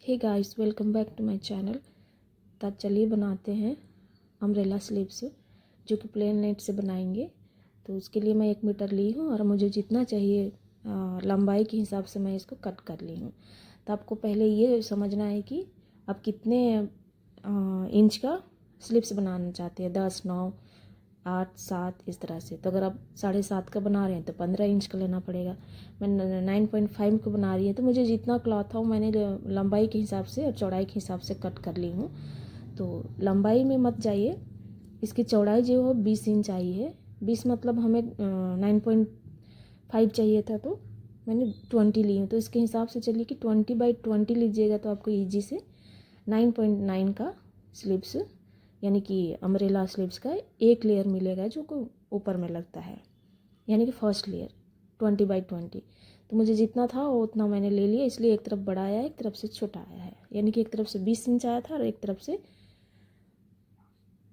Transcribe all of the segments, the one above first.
Hey guys, welcome back to my channel. तो चलिए बनाते हैं अम्ब्रेला स्लीव्स, जो कि प्लेन नेट से बनाएंगे। तो उसके लिए मैं 1 मीटर ली हूँ और मुझे जितना चाहिए लंबाई के हिसाब से मैं इसको कट कर ली हूँ। तो आपको पहले ये समझना है कि आप कितने इंच का स्लीव्स बनाना चाहते हैं, 10, 9, 8, 7 इस तरह से। तो अगर आप 7.5 का बना रहे हैं तो 15 इंच का लेना पड़ेगा। मैं 9.5 को बना रही है तो मुझे जितना क्लॉथ था वो मैंने लंबाई के हिसाब से और चौड़ाई के हिसाब से कट कर ली हूँ। तो लंबाई में मत जाइए, इसकी चौड़ाई जो हो 20 इंच आई है। 20 मतलब हमें 9.5 चाहिए था, तो मैंने 20 ली हूँ। तो इसके हिसाब से चलिए कि 20/20 लीजिएगा तो आपको ईजी से 9.9 का स्लीव्स यानी कि अम्ब्रेला स्लीव्स का एक लेयर मिलेगा, जो को ऊपर में लगता है, यानी कि फर्स्ट लेयर 20/20। तो मुझे जितना था वो उतना मैंने ले लिया, इसलिए एक तरफ बड़ा आया है, एक तरफ से छोटा आया है। यानी कि एक तरफ से 20 इंच आया था और एक तरफ से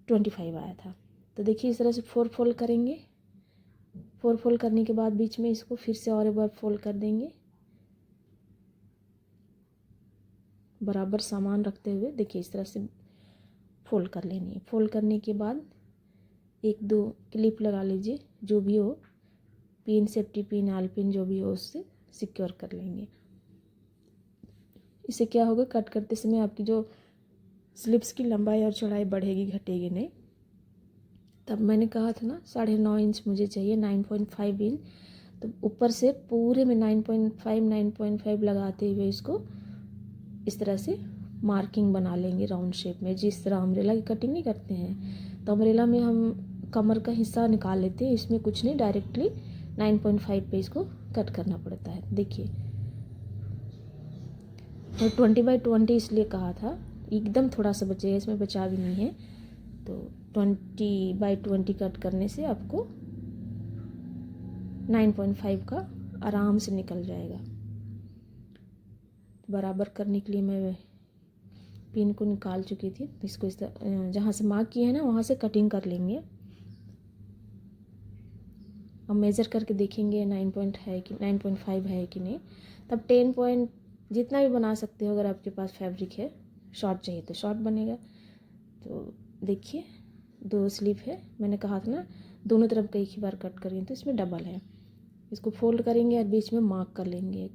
25 आया था। तो देखिए इस तरह से 4 फोल्ड करेंगे। 4 फोल्ड करने के बाद बीच में इसको फिर से और एक बार फोल्ड कर देंगे, बराबर सामान रखते हुए। देखिए इस तरह से फोल्ड कर लेनी है। फोल्ड करने के बाद 1-2 क्लिप लगा लीजिए, जो भी हो, पिन, सेफ्टी पिन, आल पिन, जो भी हो, उससे सिक्योर कर लेंगे। इससे क्या होगा, कट करते समय आपकी जो स्लिप्स की लंबाई और चौड़ाई बढ़ेगी, घटेगी नहीं। तब मैंने कहा था ना 9.5 इंच मुझे चाहिए, 9.5 इंच। तो ऊपर से पूरे में 9.5 लगाते हुए इसको इस तरह से मार्किंग बना लेंगे राउंड शेप में, जिस तरह अम्ब्रेला की कटिंग नहीं करते हैं। तो अम्ब्रेला में हम कमर का हिस्सा निकाल लेते हैं, इसमें कुछ नहीं, डायरेक्टली 9.5 पे इसको कट करना पड़ता है। देखिए, और 20/20 इसलिए कहा था, एकदम थोड़ा सा बचेगा, इसमें बचा भी नहीं है। तो 20/20 कट करने से आपको 9.5 का आराम से निकल जाएगा। बराबर करने के लिए मैं पिन को निकाल चुकी थी। इसको इस तरह जहाँ से मार्क किए हैं ना, वहाँ से कटिंग कर लेंगे। अब मेज़र करके देखेंगे 9.5 है कि नहीं। तब 10 पॉइंट जितना भी बना सकते हो, अगर आपके पास फैब्रिक है। शॉर्ट चाहिए तो शॉर्ट बनेगा। तो देखिए 2 स्लीव है, मैंने कहा था ना दोनों तरफ का एक ही बार कट करें, तो इसमें डबल है। इसको फोल्ड करेंगे और बीच में मार्क कर लेंगे।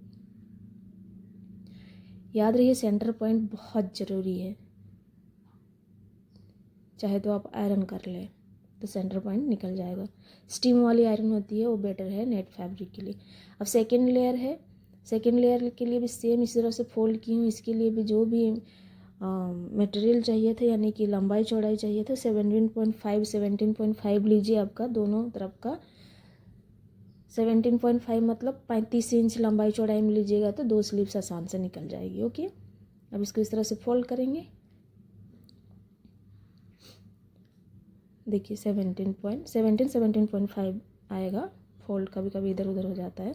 याद रहिए सेंटर पॉइंट बहुत ज़रूरी है, चाहे तो आप आयरन कर लें तो सेंटर पॉइंट निकल जाएगा। स्टीम वाली आयरन होती है, वो बेटर है नेट फैब्रिक के लिए। अब सेकेंड लेयर है, सेकेंड लेयर के लिए भी सेम इस तरह से फोल्ड की हूँ। इसके लिए भी जो भी मटेरियल चाहिए था, यानी कि लंबाई चौड़ाई चाहिए था, 17.5 लीजिए आपका दोनों तरफ का। 17.5 मतलब 35 इंच लंबाई चौड़ाई में लीजिएगा तो 2 स्लीव्स आसान से निकल जाएगी। ओके, अब इसको इस तरह से फोल्ड करेंगे। देखिए 17.5 आएगा। फोल्ड कभी कभी इधर उधर हो जाता है।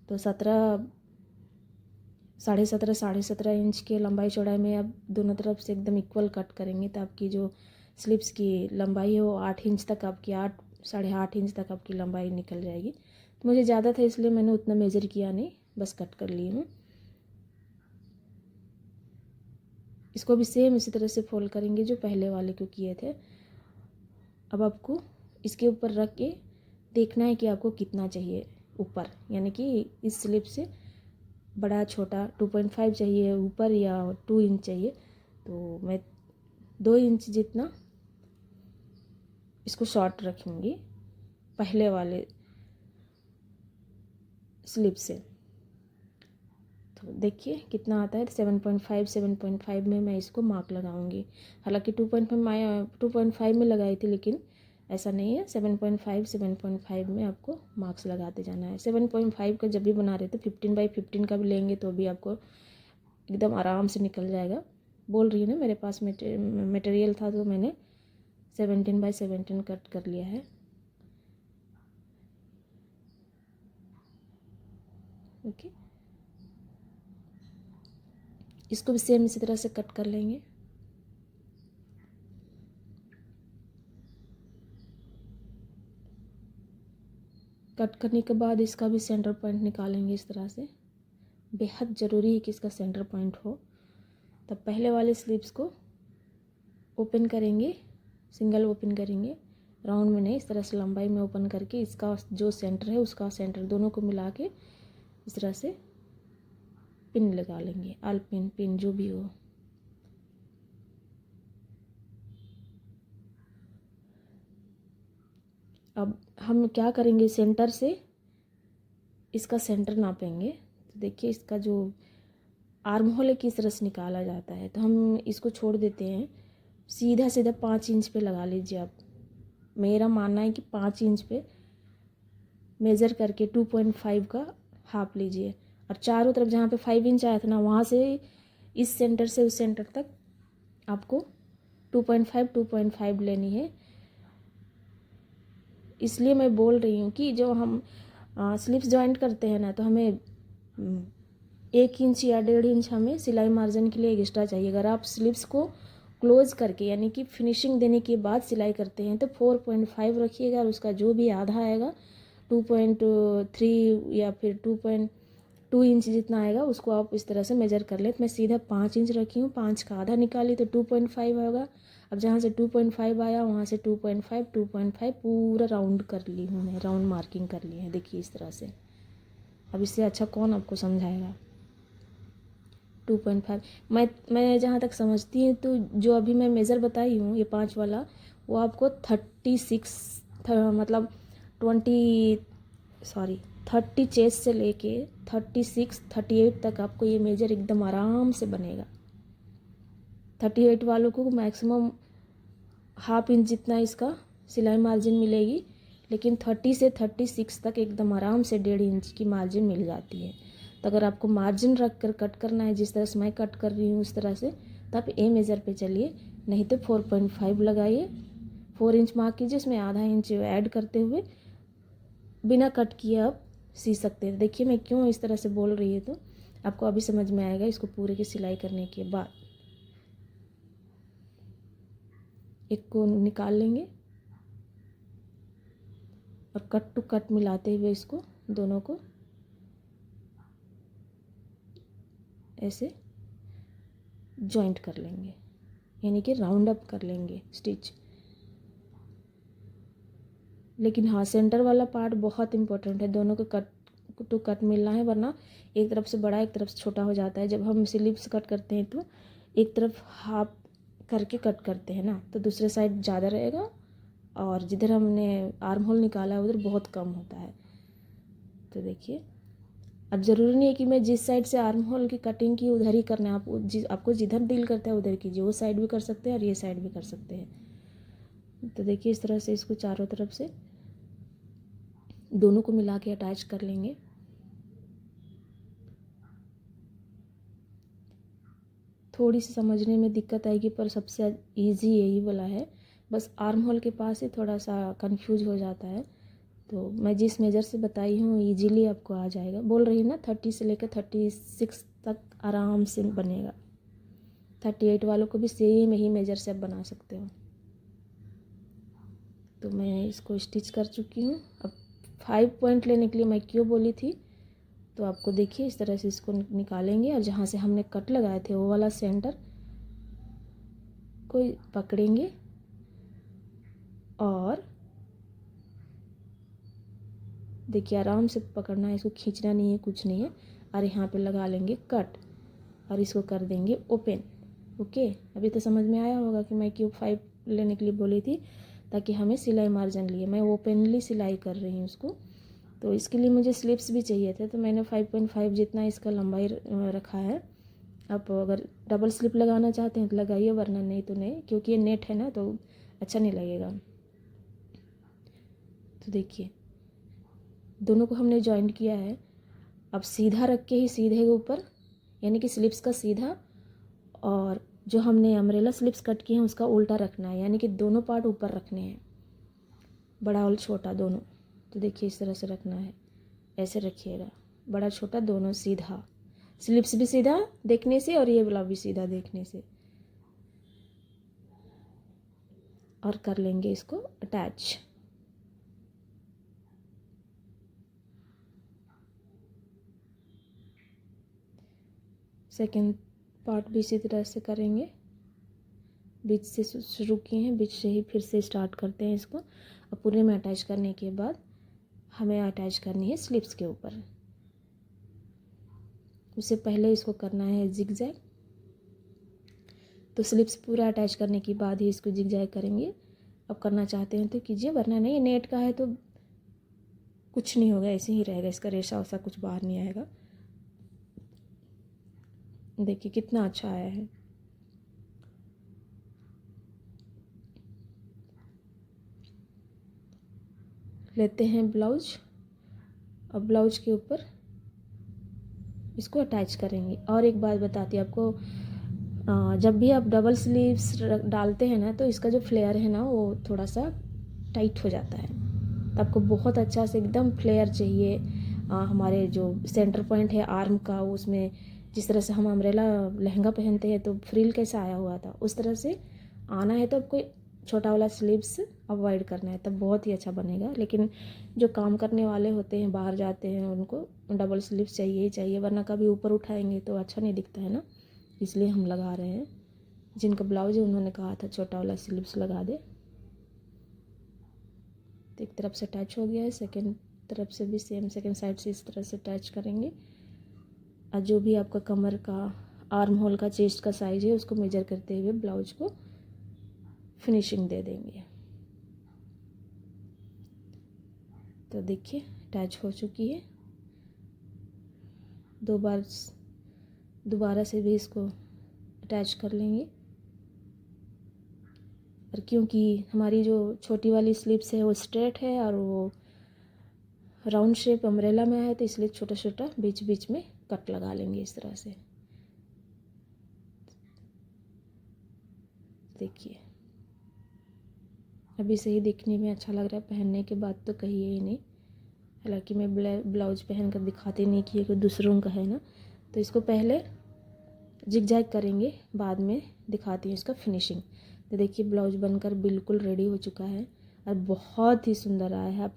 तो 17.5 इंच के लंबाई चौड़ाई में आप दोनों तरफ से एकदम इक्वल कट करेंगे, तो आपकी जो स्लिप्स की लंबाई है वो 8 इंच तक आपकी 8-8.5 इंच तक आपकी लंबाई निकल जाएगी। तो मुझे ज़्यादा था इसलिए मैंने उतना मेज़र किया नहीं, बस कट कर ली हूँ। इसको भी सेम इसी तरह से फोल्ड करेंगे जो पहले वाले को किए थे। अब आपको इसके ऊपर रख के देखना है कि आपको कितना चाहिए ऊपर, यानी कि इस स्लिप से बड़ा छोटा 2.5 चाहिए ऊपर या 2 इंच चाहिए। तो मैं 2 इंच जितना इसको शॉर्ट रखूँगी पहले वाले स्लिप से। तो देखिए कितना आता है, 7.5 में मैं इसको मार्क लगाऊंगी। हालांकि 2.5 में लगाई थी, लेकिन ऐसा नहीं है। 7.5 में आपको मार्क्स लगाते जाना है। 7.5 का जब भी बना रहे थे 15/15 का भी लेंगे तो भी आपको एकदम आराम से निकल जाएगा। बोल रही है ना, मेरे पास मटेरियल था तो मैंने 17/17 कट कर लिया है। ओके, इसको भी सेम इसी तरह से कट कर लेंगे। कट करने के बाद इसका भी सेंटर पॉइंट निकालेंगे इस तरह से। बेहद ज़रूरी है कि इसका सेंटर पॉइंट हो। तब पहले वाले स्लीव्स को ओपन करेंगे, सिंगल ओपन करेंगे, राउंड में नहीं, इस तरह से लंबाई में ओपन करके इसका जो सेंटर है उसका सेंटर दोनों को मिला के इस तरह से पिन लगा लेंगे, आल पिन पिन जो भी हो। अब हम क्या करेंगे, सेंटर से इसका सेंटर नापेंगे। तो देखिए इसका जो आर्म होल है किस तरह से निकाला जाता है, तो हम इसको छोड़ देते हैं, सीधा सीधा 5 इंच पे लगा लीजिए आप। मेरा मानना है कि 5 इंच पे मेज़र करके 2.5 का हाफ लीजिए, और चारों तरफ जहाँ पे 5 इंच आया था ना, वहाँ से इस सेंटर से उस सेंटर तक आपको 2.5 लेनी है। इसलिए मैं बोल रही हूँ कि जो हम स्लिप्स जॉइंट करते हैं ना, तो हमें 1 इंच या 1.5 इंच हमें सिलाई मार्जिन के लिए एक्स्ट्रा चाहिए। अगर आप स्लिप्स को क्लोज करके यानी कि फिनिशिंग देने के बाद सिलाई करते हैं तो 4.5 रखिएगा, और उसका जो भी आधा आएगा 2.3 या फिर 2.2 इंच जितना आएगा उसको आप इस तरह से मेजर कर ले। तो मैं सीधा 5 इंच रखी हूँ, 5 का आधा निकाली तो 2.5 होगा। अब जहाँ से 2.5 आया वहाँ से 2.5 पूरा राउंड कर ली हूँ मैं, राउंड मार्किंग कर ली है, देखिए इस तरह से। अब इससे अच्छा कौन आपको समझाएगा। 2.5 मैं जहाँ तक समझती हूँ तो जो अभी मैं मेज़र बताई हूँ ये 5 वाला, वो आपको 36 20 30 चेस्ट से लेके 36-38 तक आपको ये मेजर एकदम आराम से बनेगा। 38 वालों को मैक्सिमम हाफ इंच जितना इसका सिलाई मार्जिन मिलेगी, लेकिन 30 से 36 तक एकदम आराम से 1.5 इंच की मार्जिन मिल जाती है। तो अगर आपको मार्जिन रख कर कट करना है, जिस तरह से मैं कट कर रही हूँ उस तरह से, तो आप ए मेज़र पे चलिए, नहीं तो 4.5 लगाइए, 4 इंच मार्क कीजिए, इसमें आधा इंच ऐड करते हुए बिना कट किए आप सी सकते हैं। देखिए मैं क्यों इस तरह से बोल रही है, तो आपको अभी समझ में आएगा इसको पूरे की सिलाई करने के बाद। एक को निकाल लेंगे और कट टू कट मिलाते हुए इसको दोनों को ऐसे जॉइंट कर लेंगे, यानी कि राउंड अप कर लेंगे स्टिच। लेकिन हाँ, सेंटर वाला पार्ट बहुत इंपॉर्टेंट है, दोनों को कट टू कट मिलना है, वरना एक तरफ से बड़ा एक तरफ से छोटा हो जाता है। जब हम स्लीव्स कट करते हैं तो एक तरफ हाफ करके कट करते हैं ना, तो दूसरे साइड ज़्यादा रहेगा, और जिधर हमने आर्म होल निकाला है उधर बहुत कम होता है। तो देखिए, अब ज़रूरी नहीं है कि मैं जिस साइड से आर्म होल की कटिंग की उधर ही करना है, आपको जिधर दिल करता है उधर कीजिए, वो साइड भी कर सकते हैं और ये साइड भी कर सकते हैं। तो देखिए इस तरह से इसको चारों तरफ से दोनों को मिला के अटैच कर लेंगे। थोड़ी सी समझने में दिक्कत आएगी, पर सबसे इजी यही वाला है, बस आर्म होल के पास ही थोड़ा सा कंफ्यूज हो जाता है। तो मैं जिस मेज़र से बताई हूँ इजीली आपको आ जाएगा। बोल रही हूँ ना, 30 से लेकर 36 तक आराम से बनेगा। 38 वालों को भी सेम ही मेज़र से आप बना सकते हो। तो मैं इसको स्टिच कर चुकी हूँ। अब 5 पॉइंट लेने के लिए मैं क्यों बोली थी, तो आपको देखिए इस तरह से इसको निकालेंगे, और जहाँ से हमने कट लगाए थे वो वाला सेंटर को पकड़ेंगे और देखिए आराम से पकड़ना है, इसको खींचना नहीं है, कुछ नहीं है, और यहाँ पे लगा लेंगे कट और इसको कर देंगे ओपन। ओके, अभी तो समझ में आया होगा कि मैं क्यों 5 लेने के लिए बोली थी, ताकि हमें सिलाई मार्जिन लिए। मैं ओपनली सिलाई कर रही हूँ उसको, तो इसके लिए मुझे स्लिप्स भी चाहिए थे, तो मैंने 5.5 जितना इसका लंबाई रखा है। आप अगर डबल स्लिप लगाना चाहते हैं तो लगाइए, वरना नहीं तो नहीं, क्योंकि ये नेट है ना तो अच्छा नहीं लगेगा। तो देखिए दोनों को हमने जॉइंट किया है। अब सीधा रख के ही सीधे के ऊपर, यानी कि स्लिप्स का सीधा, और जो हमने अम्ब्रेला स्लिप्स कट किए हैं उसका उल्टा रखना है, यानी कि दोनों पार्ट ऊपर रखने हैं, बड़ा और छोटा दोनों। तो देखिए इस तरह से रखना है, ऐसे रखिएगा, बड़ा छोटा दोनों सीधा, स्लिप्स भी सीधा देखने से और ये वाला भी सीधा देखने से, और कर लेंगे इसको अटैच। सेकंड पार्ट भी इसी तरह से करेंगे। बीच से शुरू किए हैं, बीच से ही फिर से स्टार्ट करते हैं इसको। और पूरे में अटैच करने के बाद हमें अटैच करनी है स्लिप्स के ऊपर। उससे पहले इसको करना है जिगजैग। तो स्लिप्स पूरा अटैच करने के बाद ही इसको जिगजैग करेंगे। अब करना चाहते हैं तो कीजिए, वरना नहीं, नेट का है तो कुछ नहीं होगा, ऐसे ही रहेगा, इसका रेशा वैसा कुछ बाहर नहीं आएगा। देखिए कितना अच्छा आया है। लेते हैं ब्लाउज। अब ब्लाउज के ऊपर इसको अटैच करेंगे। और एक बात बताती हूँ आपको, जब भी आप डबल स्लीव्स डालते हैं ना तो इसका जो फ्लेयर है ना वो थोड़ा सा टाइट हो जाता है। तो आपको बहुत अच्छा से एकदम फ्लेयर चाहिए। हमारे जो सेंटर पॉइंट है आर्म का, उसमें जिस तरह से हम अम्ब्रेला लहंगा पहनते हैं तो फ्रिल कैसा आया हुआ था, उस तरह से आना है। तो आपको छोटा वाला स्लीव्स अवॉइड करना है, तब बहुत ही अच्छा बनेगा। लेकिन जो काम करने वाले होते हैं, बाहर जाते हैं, उनको डबल स्लीव्स चाहिए ही चाहिए, वरना कभी ऊपर उठाएंगे तो अच्छा नहीं दिखता है ना, इसलिए हम लगा रहे हैं। जिनका ब्लाउज है उन्होंने कहा था छोटा वाला स्लीव्स लगा दे। तो एक तरफ से अटैच हो गया है, सेकंड तरफ से भी सेम, सेकंड साइड से इस तरह से अटैच करेंगे। और जो भी आपका कमर का, आर्म होल का, चेस्ट का साइज है उसको मेजर करते हुए ब्लाउज को फिनिशिंग दे देंगे। तो देखिए अटैच हो चुकी है। दो बार दोबारा से भी इसको अटैच कर लेंगे। और क्योंकि हमारी जो छोटी वाली स्लीव्स है वो स्ट्रेट है और वो राउंड शेप अम्ब्रेला में है, तो इसलिए छोटा छोटा बीच बीच में कट लगा लेंगे इस तरह से। देखिए अभी से ही दिखने में अच्छा लग रहा है, पहनने के बाद तो कहिए ही नहीं। हालांकि मैं ब्लाउज पहन कर दिखाती नहीं कि ये दूसरों का है ना, तो इसको पहले जिगजैग करेंगे, बाद में दिखाती हूँ इसका फिनिशिंग। तो देखिए ब्लाउज बनकर बिल्कुल रेडी हो चुका है और बहुत ही सुंदर आया है। आप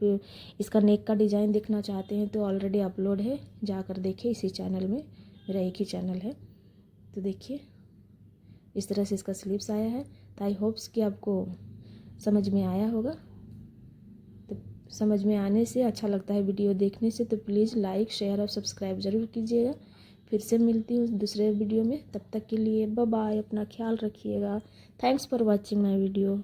इसका नेक का डिज़ाइन देखना चाहते हैं तो ऑलरेडी अपलोड है, जाकर देखिए इसी चैनल में, मेरा एक ही चैनल है। तो देखिए इस तरह से इसका स्लीव्स आया है। तो आई होप्स कि आपको समझ में आया होगा। तो समझ में आने से, अच्छा लगता है वीडियो देखने से, तो प्लीज़ लाइक, शेयर और सब्सक्राइब ज़रूर कीजिएगा। फिर से मिलती हूँ दूसरे वीडियो में, तब तक के लिए बाय बाय, अपना ख्याल रखिएगा। Thanks for watching my video.